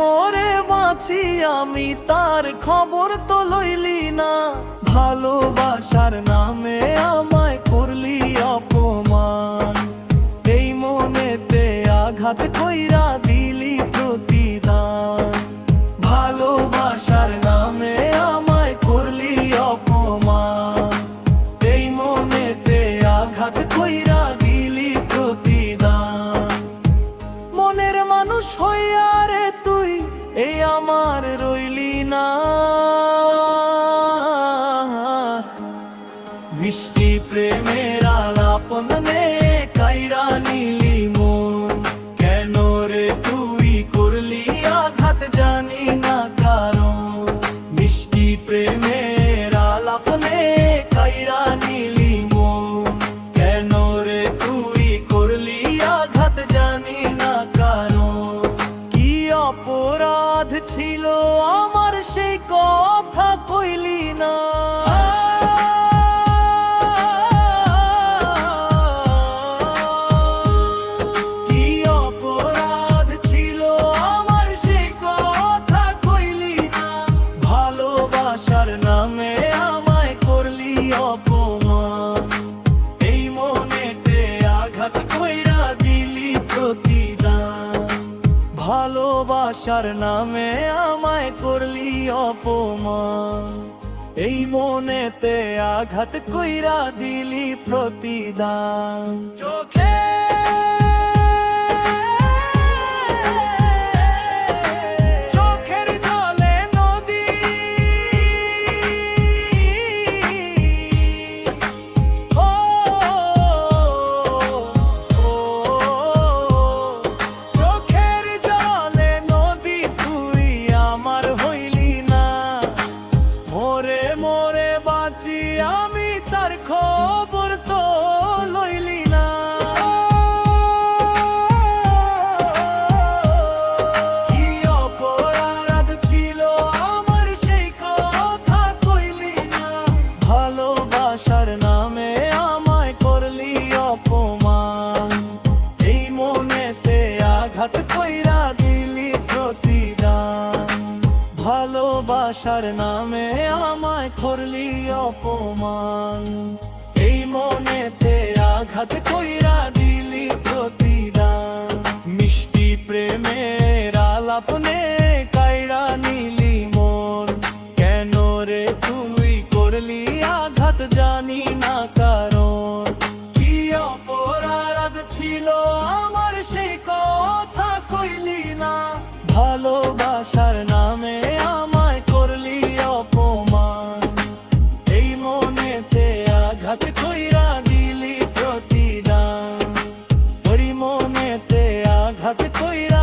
মোরে বাঁচি আমি তার খবর তো লইলি না। ভালোবাসার নামে আমায় করলি অপমান, এই মনেতে আঘাত কইরা দিলি প্রতিদান। ভালোবাসার নামে আমায় করলি অপমান, এই মনেতে আঘাত কইরা দিলি প্রতিদান। মনের মানুষ হইয়া রে তুই এই আমার রইলি না। মিষ্টি প্রেমের আলাপন নে কাইরা নিলি মন, কেন রে তুই করলি আঘাত জানি না কারণ। মিষ্টি প্রেমের আলাপনে কাইরা নিলি মন, কেন রে তুই করলি আঘাত জানি না কারণ। কি অপরাধ ছিল আমার সেই কথা কইলি না। কি অপরাধ ছিল আমার সেই কথা কইলি না। ভালোবাসার নামে আমায় করলি অপমান, এই মনেতে আঘাত কইরা দিলি প্রতিদান। ভালোবাসার নামে আমায় করলি অপমান, এই মনেতে আঘাত কইরা দিলি প্রতিদান। চোখে চোখের জলে নদী, ও চোখের জলে নদী তুই আমার হইলি না। মোরে মোরে বাঁচি আমি তার খবর তো লইলি না। কি অপরাধ ছিল আমার সেই কথা কইলি না। ভালোবাসার নামে আমায় করলি অপমান, এই মনেতে আঘাত কইরা দিলি প্রতিদান। ভালোবাসার নামে আমায় করলি অপমান, এই মনেতে আঘাত কইরা দিলি প্রতিদান। মিষ্টি প্রেমের আলাপনে কাইরা নিলি মন, কেন রে তুই করলি আঘাত জানি না কারণ। কি অপরাধ ছিল আমার সেই কথা কইলি না। ভালোবাসার নামে আমায় করলি অপমান, এই মনেতে আঘাত কইরা দিলি প্রতিদান। ওই মনেতে আঘাত কইরা